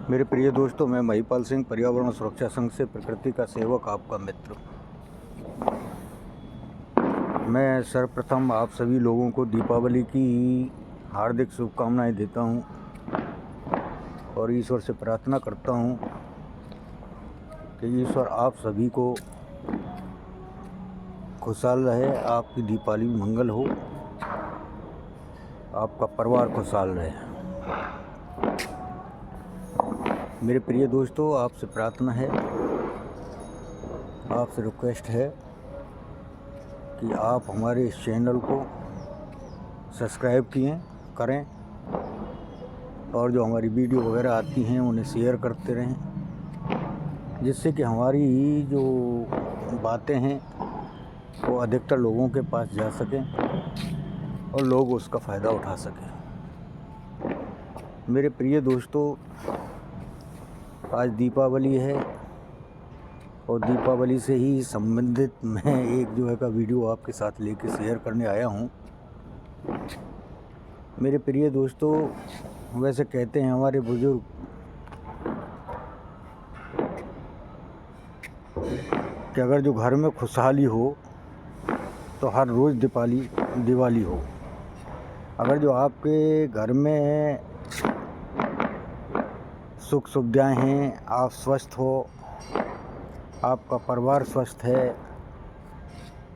मेरे प्रिय दोस्तों, मैं महिपाल सिंह, पर्यावरण सुरक्षा संघ से प्रकृति का सेवक, आपका मित्र। मैं सर्वप्रथम आप सभी लोगों को दीपावली की हार्दिक शुभकामनाएं देता हूं और ईश्वर से प्रार्थना करता हूं कि ईश्वर आप सभी को खुशहाल रहे, आपकी दीपावली मंगल हो, आपका परिवार खुशहाल रहे। मेरे प्रिय दोस्तों, आपसे प्रार्थना है, आपसे रिक्वेस्ट है कि आप हमारे इस चैनल को सब्सक्राइब करें और जो हमारी वीडियो वगैरह आती हैं उन्हें शेयर करते रहें, जिससे कि हमारी जो बातें हैं वो अधिकतर लोगों के पास जा सकें और लोग उसका फ़ायदा उठा सकें। मेरे प्रिय दोस्तों, आज दीपावली है और दीपावली से ही संबंधित मैं एक का वीडियो आपके साथ लेके शेयर करने आया हूँ। मेरे प्रिय दोस्तों, वैसे कहते हैं हमारे बुजुर्ग कि अगर जो घर में खुशहाली हो तो हर रोज़ दिवाली हो। अगर जो आपके घर में सुख सुविधाएँ हैं, आप स्वस्थ हो, आपका परिवार स्वस्थ है,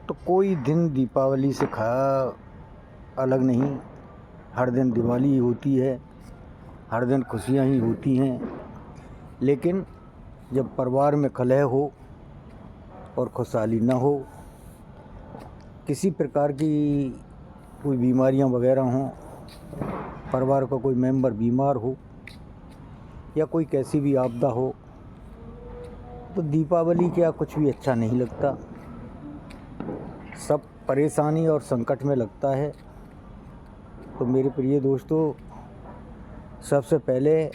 तो कोई दिन दीपावली से अलग नहीं। हर दिन दिवाली ही होती है, हर दिन खुशियाँ ही होती हैं। लेकिन जब परिवार में कलह हो और खुशहाली ना हो, किसी प्रकार की कोई बीमारियां वगैरह हों, परिवार का कोई मेंबर बीमार हो या कोई कैसी भी आपदा हो, तो दीपावली क्या कुछ भी अच्छा नहीं लगता। सब परेशानी और संकट में लगता है। तो मेरे प्रिय दोस्तों, सबसे पहले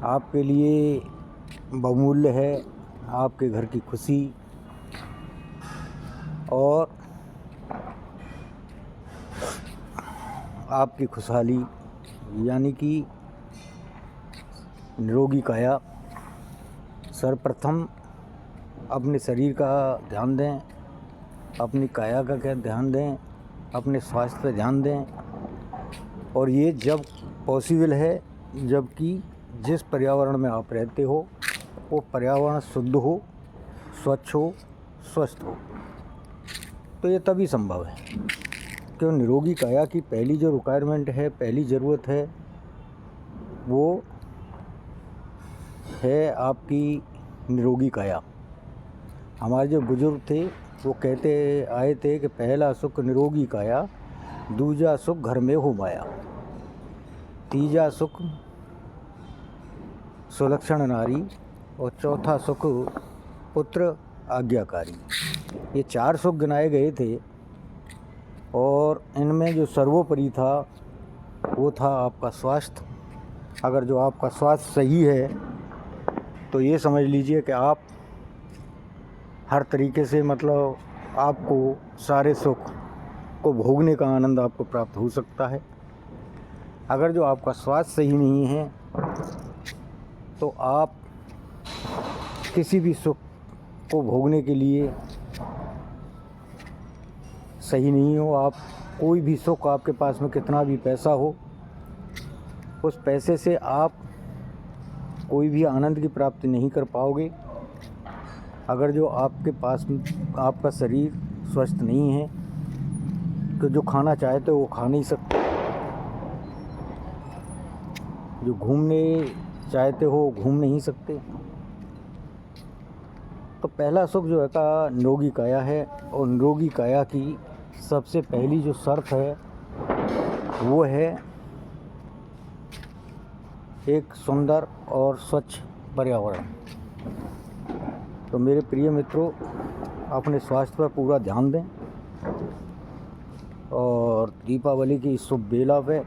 आपके लिए बहुमूल्य है आपके घर की खुशी और आपकी खुशहाली, यानी कि निरोगी काया। सर्वप्रथम अपने शरीर का ध्यान दें, अपनी काया का ध्यान दें, अपने स्वास्थ्य पे ध्यान दें। और ये जब पॉसिबल है, जबकि जिस पर्यावरण में आप रहते हो वो पर्यावरण शुद्ध हो, स्वच्छ हो, स्वस्थ हो, तो ये तभी संभव है। क्यों? निरोगी काया की पहली जो रिक्वायरमेंट है, पहली ज़रूरत है, वो है आपकी निरोगी काया। हमारे जो बुजुर्ग थे वो कहते आए थे कि पहला सुख निरोगी काया, दूजा सुख घर में हो माया, तीजा सुख सुलक्षण नारी और चौथा सुख पुत्र आज्ञाकारी। ये 4 सुख गिनाए गए थे और इनमें जो सर्वोपरि था वो था आपका स्वास्थ्य। अगर जो आपका स्वास्थ्य सही है तो ये समझ लीजिए कि आप हर तरीके से, मतलब आपको सारे सुख को भोगने का आनंद आपको प्राप्त हो सकता है। अगर जो आपका स्वास्थ्य सही नहीं है तो आप किसी भी सुख को भोगने के लिए सही नहीं हो। आप कोई भी सुख, आपके पास में कितना भी पैसा हो, उस पैसे से आप कोई भी आनंद की प्राप्ति नहीं कर पाओगे। अगर जो आपके पास आपका शरीर स्वस्थ नहीं है तो जो खाना चाहते हो वो खा नहीं सकते, जो घूमने चाहते हो घूम नहीं सकते। तो पहला सुख जो है का निरोगी काया है, और निरोगी काया की सबसे पहली जो शर्त है वो है एक सुंदर और स्वच्छ पर्यावरण। तो मेरे प्रिय मित्रों, अपने स्वास्थ्य पर पूरा ध्यान दें और दीपावली की शुभ बेला पे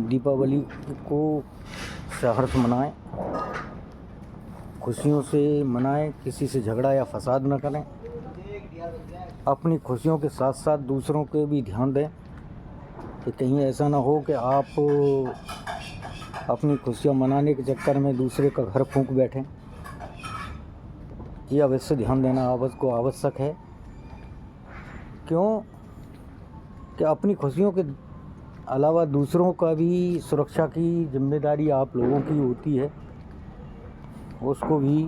दीपावली को सहर्ष मनाएं, खुशियों से मनाएं, किसी से झगड़ा या फसाद न करें। अपनी खुशियों के साथ साथ दूसरों के भी ध्यान दें कि कहीं ऐसा ना हो कि आप अपनी खुशियाँ मनाने के चक्कर में दूसरे का घर फूंक बैठें। ये अवश्य ध्यान देना आपको आवश्यक है। क्यों कि अपनी खुशियों के अलावा दूसरों का भी सुरक्षा की जिम्मेदारी आप लोगों की होती है, उसको भी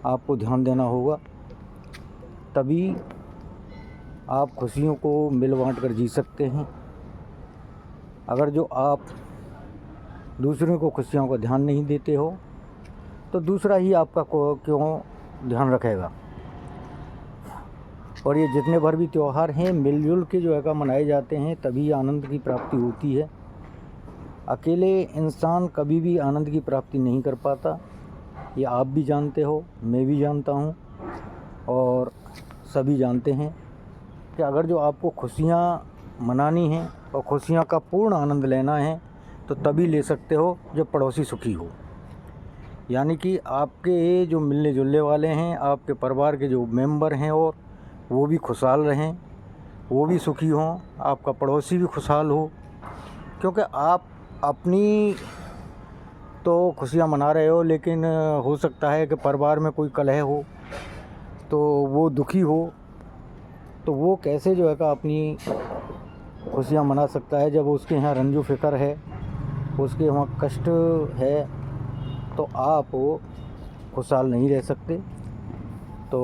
आपको ध्यान देना होगा। तभी आप खुशियों को मिल बांट कर जी सकते हैं। अगर जो आप दूसरों को खुशियों का ध्यान नहीं देते हो तो दूसरा ही आपका क्यों ध्यान रखेगा। और ये जितने भर भी त्यौहार हैं मिलजुल के जो है का मनाए जाते हैं, तभी आनंद की प्राप्ति होती है। अकेले इंसान कभी भी आनंद की प्राप्ति नहीं कर पाता। ये आप भी जानते हो, मैं भी जानता हूँ और सभी जानते हैं कि अगर जो आपको खुशियाँ मनानी हैं और खुशियाँ का पूर्ण आनंद लेना है तो तभी ले सकते हो जब पड़ोसी सुखी हो। यानी कि आपके जो मिलने जुलने वाले हैं, आपके परिवार के जो मेंबर हैं और वो भी खुशहाल रहें, वो भी सुखी हों, आपका पड़ोसी भी खुशहाल हो। क्योंकि आप अपनी तो खुशियाँ मना रहे हो, लेकिन हो सकता है कि परिवार में कोई कलह हो तो वो दुखी हो, तो वो कैसे जो है का अपनी खुशियाँ मना सकता है जब उसके यहाँ रंजो फ़िक्र है, उसके वहाँ कष्ट है, तो आप खुशहाल नहीं रह सकते। तो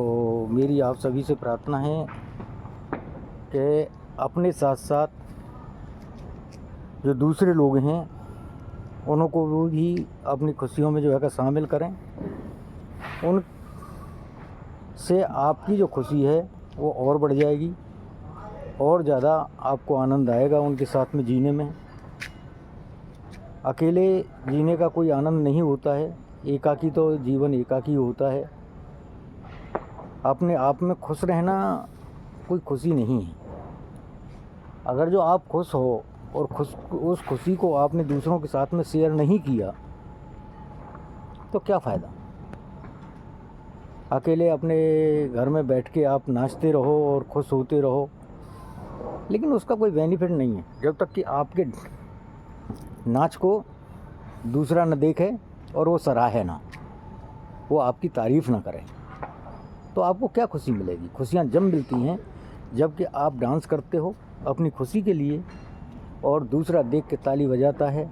मेरी आप सभी से प्रार्थना है कि अपने साथ साथ जो दूसरे लोग हैं उनको भी अपनी खुशियों में जो है का शामिल करें। उनसे आपकी जो खुशी है वो और बढ़ जाएगी और ज़्यादा आपको आनंद आएगा उनके साथ में जीने में। अकेले जीने का कोई आनंद नहीं होता है, एकाकी तो जीवन एकाकी होता है। अपने आप में खुश रहना कोई खुशी नहीं है। अगर जो आप खुश हो और उस खुशी को आपने दूसरों के साथ में शेयर नहीं किया तो क्या फ़ायदा। अकेले अपने घर में बैठ के आप नाचते रहो और खुश होते रहो, लेकिन उसका कोई बेनिफिट नहीं है जब तक कि आपके नाच को दूसरा न देखे और वो सराहे ना, वो आपकी तारीफ़ ना करे। तो आपको क्या खुशी मिलेगी। खुशियाँ जब मिलती हैं जबकि आप डांस करते हो अपनी खुशी के लिए और दूसरा देख के ताली बजाता है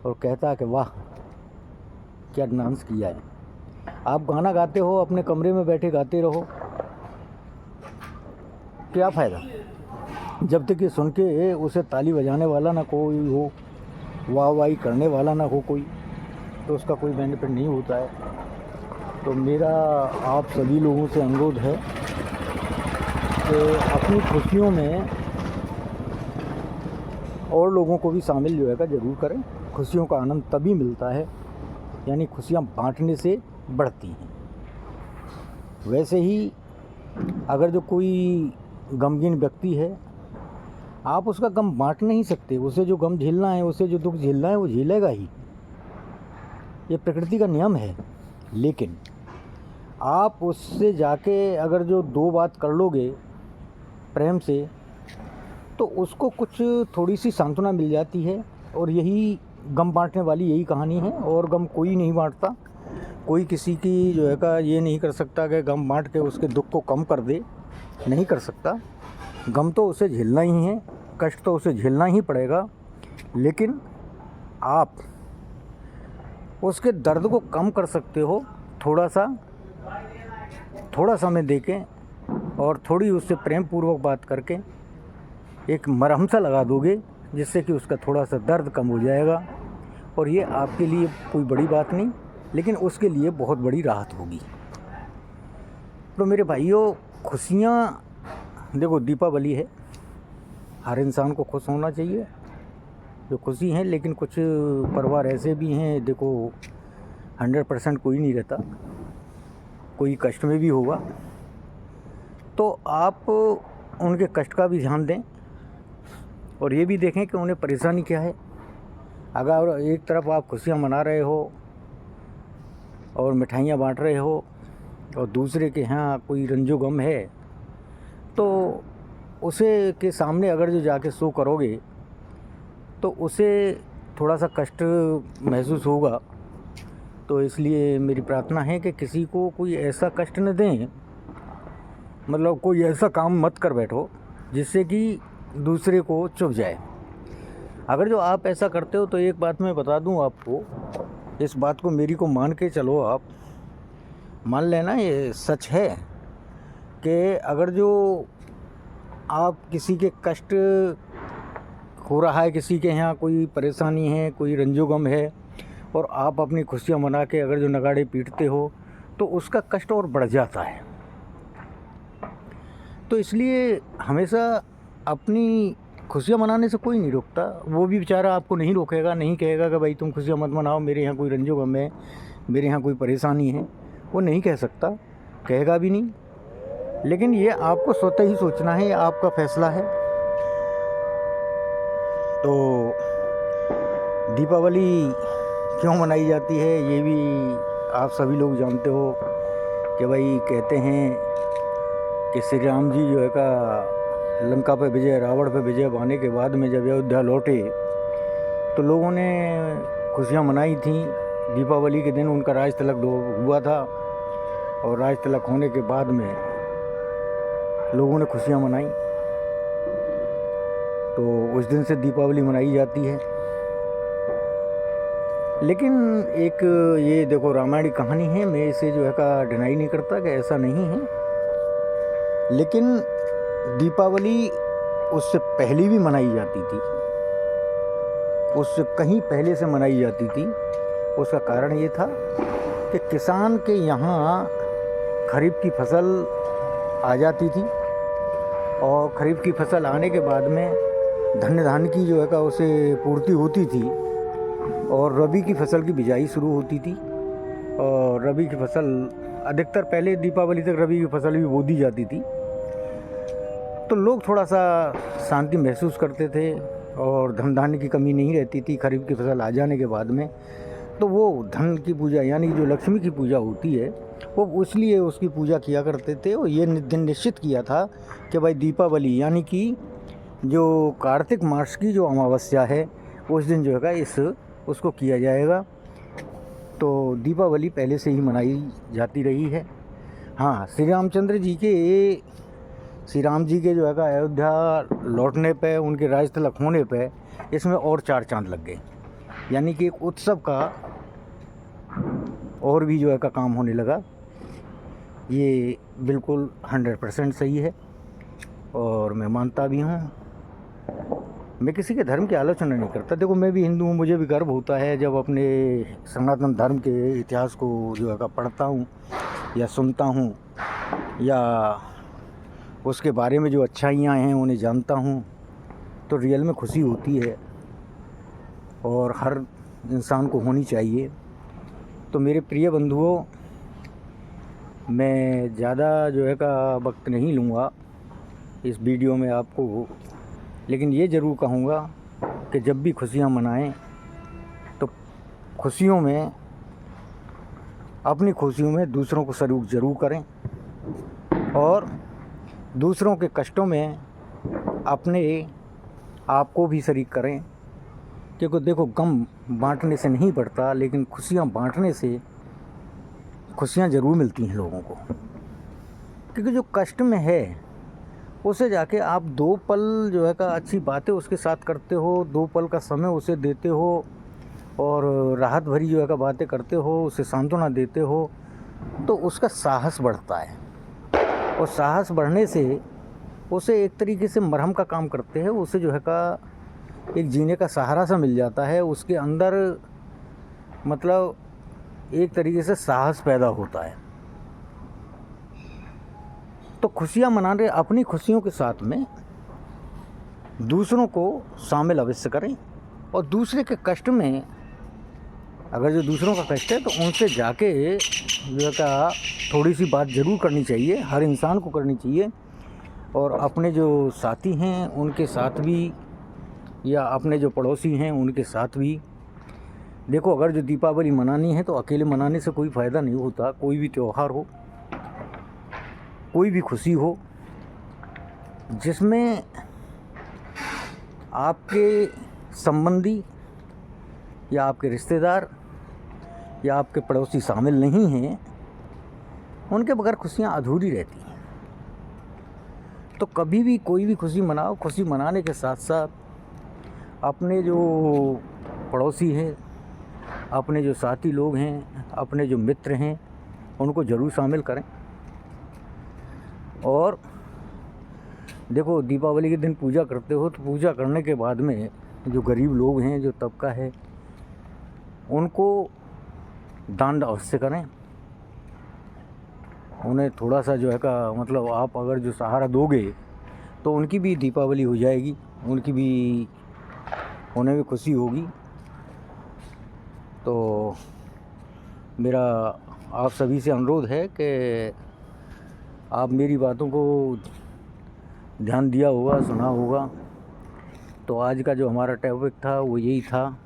और कहता है कि वाह क्या डांस किया है। आप गाना गाते हो, अपने कमरे में बैठे गाते रहो, क्या फ़ायदा जब तक ये सुन के उसे ताली बजाने वाला ना कोई हो, वाह वाही करने वाला ना हो कोई, तो उसका कोई बेनिफिट नहीं होता है। तो मेरा आप सभी लोगों से अनुरोध है कि अपनी खुशियों में और लोगों को भी शामिल जो है का ज़रूर करें। खुशियों का आनंद तभी मिलता है, यानी खुशियाँ बांटने से बढ़ती हैं। वैसे ही अगर जो कोई गमगीन व्यक्ति है, आप उसका गम बांट नहीं सकते। उसे जो गम झेलना है, उसे जो दुख झेलना है वो झेलेगा ही, ये प्रकृति का नियम है। लेकिन आप उससे जाके अगर जो दो बात कर लोगे प्रेम से, तो उसको कुछ थोड़ी सी सांत्वना मिल जाती है। और यही गम बांटने वाली यही कहानी है। और गम कोई नहीं बांटता, कोई किसी की जो है का ये नहीं कर सकता कि गम बांट के उसके दुख को कम कर दे, नहीं कर सकता। गम तो उसे झेलना ही है, कष्ट तो उसे झेलना ही पड़ेगा। लेकिन आप उसके दर्द को कम कर सकते हो थोड़ा समय देके और थोड़ी उससे प्रेम पूर्वक बात करके एक मरहम सा लगा दोगे, जिससे कि उसका थोड़ा सा दर्द कम हो जाएगा। और ये आपके लिए कोई बड़ी बात नहीं, लेकिन उसके लिए बहुत बड़ी राहत होगी। तो मेरे भाइयों, खुशियाँ देखो, दीपावली है, हर इंसान को खुश होना चाहिए जो खुशी हैं। लेकिन कुछ परिवार ऐसे भी हैं, देखो 100% कोई नहीं रहता, कोई कष्ट में भी होगा। तो आप उनके कष्ट का भी ध्यान दें और ये भी देखें कि उन्हें परेशानी क्या है। अगर एक तरफ आप खुशियाँ मना रहे हो और मिठाइयाँ बांट रहे हो और दूसरे के यहाँ कोई रंजो गम है, तो उसे के सामने अगर जो जाके शो करोगे तो उसे थोड़ा सा कष्ट महसूस होगा, तो इसलिए मेरी प्रार्थना है कि किसी को कोई ऐसा कष्ट न दें, मतलब कोई ऐसा काम मत कर बैठो जिससे कि दूसरे को चुभ जाए। अगर जो आप ऐसा करते हो तो एक बात मैं बता दूं आपको, इस बात को मेरी को मान के चलो, आप मान लेना ये सच है कि अगर जो आप किसी के कष्ट हो रहा है, किसी के यहाँ कोई परेशानी है, कोई रंजो-गम है, और आप अपनी खुशियाँ मना के अगर जो नगाड़े पीटते हो तो उसका कष्ट और बढ़ जाता है। तो इसलिए हमेशा अपनी खुशियाँ मनाने से कोई नहीं रोकता, वो भी बेचारा आपको नहीं रोकेगा, नहीं कहेगा कि भाई तुम खुशियाँ मत मनाओ, मेरे यहाँ कोई रंजो-गम है, मेरे यहाँ कोई परेशानी है, वो नहीं कह सकता, कहेगा भी नहीं। लेकिन ये आपको स्वतः ही सोचना है, ये आपका फैसला है। तो दीपावली क्यों मनाई जाती है ये भी आप सभी लोग जानते हो कि भाई कहते हैं कि श्री राम जी जो है का लंका पे विजय, रावण पे विजय पाने के बाद में जब अयोध्या लौटे तो लोगों ने खुशियाँ मनाई थी। दीपावली के दिन उनका राज तिलक हुआ था, और राज तिलक होने के बाद में लोगों ने खुशियाँ मनाई, तो उस दिन से दीपावली मनाई जाती है। लेकिन एक ये देखो रामायण की कहानी है, मैं इसे जो है का डिनाई नहीं करता कि ऐसा नहीं है, लेकिन दीपावली उससे पहले भी मनाई जाती थी, उससे कहीं पहले से मनाई जाती थी। उसका कारण ये था कि किसान के यहाँ खरीफ की फसल आ जाती थी, और खरीफ की फसल आने के बाद में धन्य धान्य की जो है का उसे पूर्ति होती थी, और रबी की फसल की बिजाई शुरू होती थी। और रबी की फसल अधिकतर पहले दीपावली तक रबी की फसल भी बो दी जाती थी, तो लोग थोड़ा सा शांति महसूस करते थे और धन धान्य की कमी नहीं रहती थी। खरीफ की फसल आ जाने के बाद में तो वो धन की पूजा यानी जो लक्ष्मी की पूजा होती है वो इसलिए उसकी पूजा किया करते थे। और ये दिन निश्चित किया था कि भाई दीपावली यानी कि जो कार्तिक मास की जो अमावस्या है उस दिन जो है उसको किया जाएगा। तो दीपावली पहले से ही मनाई जाती रही है। हाँ, श्री राम जी के जो है अयोध्या लौटने पे, उनके राज तिलक होने पे इसमें और 4 चांद लग गए, यानी कि एक उत्सव का और भी जो है काम होने लगा। ये बिल्कुल 100% सही है और मैं मानता भी हूँ। मैं किसी के धर्म की आलोचना नहीं करता। देखो, मैं भी हिंदू हूँ, मुझे भी गर्व होता है जब अपने सनातन धर्म के इतिहास को जो है पढ़ता हूँ या सुनता हूँ, या उसके बारे में जो अच्छाइयाँ हैं उन्हें जानता हूँ, तो रियल में खुशी होती है और हर इंसान को होनी चाहिए। तो मेरे प्रिय बंधुओं, मैं ज़्यादा जो है वक्त नहीं लूँगा इस वीडियो में आपको, लेकिन ये ज़रूर कहूँगा कि जब भी खुशियाँ मनाएं तो खुशियों में, अपनी खुशियों में दूसरों को शरीक ज़रूर करें, और दूसरों के कष्टों में अपने आप को भी शरीक करें। क्योंकि देखो, गम बांटने से नहीं बढ़ता, लेकिन खुशियाँ बांटने से खुशियाँ ज़रूर मिलती हैं लोगों को। क्योंकि जो कष्ट में है उसे जाके आप 2 पल जो है अच्छी बातें उसके साथ करते हो, 2 पल का समय उसे देते हो और राहत भरी जो है बातें करते हो, उसे सांत्वना देते हो, तो उसका साहस बढ़ता है। और साहस बढ़ने से उसे एक तरीके से मरहम का काम करते हैं, उसे जो है एक जीने का सहारा सा मिल जाता है, उसके अंदर मतलब एक तरीके से साहस पैदा होता है। तो खुशियाँ मनाने, अपनी खुशियों के साथ में दूसरों को शामिल अवश्य करें, और दूसरे के कष्ट में अगर जो दूसरों का कष्ट है तो उनसे जाके जो है थोड़ी सी बात ज़रूर करनी चाहिए, हर इंसान को करनी चाहिए। और अपने जो साथी हैं उनके साथ भी, या अपने जो पड़ोसी हैं उनके साथ भी। देखो, अगर जो दीपावली मनानी है तो अकेले मनाने से कोई फ़ायदा नहीं होता। कोई भी त्यौहार हो, कोई भी खुशी हो, जिसमें आपके संबंधी या आपके रिश्तेदार या आपके पड़ोसी शामिल नहीं हैं, उनके बगैर खुशियाँ अधूरी रहती हैं। तो कभी भी कोई भी खुशी मनाओ। खुशी मनाने के साथ साथ अपने जो पड़ोसी हैं, अपने जो साथी लोग हैं, अपने जो मित्र हैं, उनको ज़रूर शामिल करें। और देखो, दीपावली के दिन पूजा करते हो तो पूजा करने के बाद में जो गरीब लोग हैं, जो तबका है, उनको दान अवश्य करें। उन्हें थोड़ा सा जो है का मतलब आप अगर जो सहारा दोगे तो उनकी भी दीपावली हो जाएगी, उन्हें भी खुशी होगी। तो मेरा आप सभी से अनुरोध है कि आप मेरी बातों को ध्यान दिया होगा, सुना होगा। तो आज का जो हमारा टॉपिक था वो यही था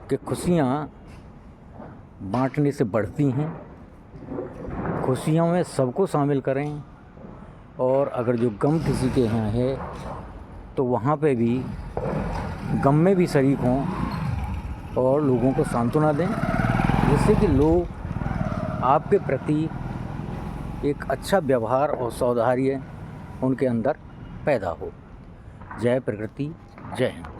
कि खुशियाँ बांटने से बढ़ती हैं। खुशियों में सबको शामिल करें, और अगर जो गम किसी के यहाँ है तो वहाँ पे भी गम में भी शरीक हों और लोगों को सांत्वना दें, जिससे कि लोग आपके प्रति एक अच्छा व्यवहार और सौहार्द उनके अंदर पैदा हो। जय प्रकृति, जय हिंद।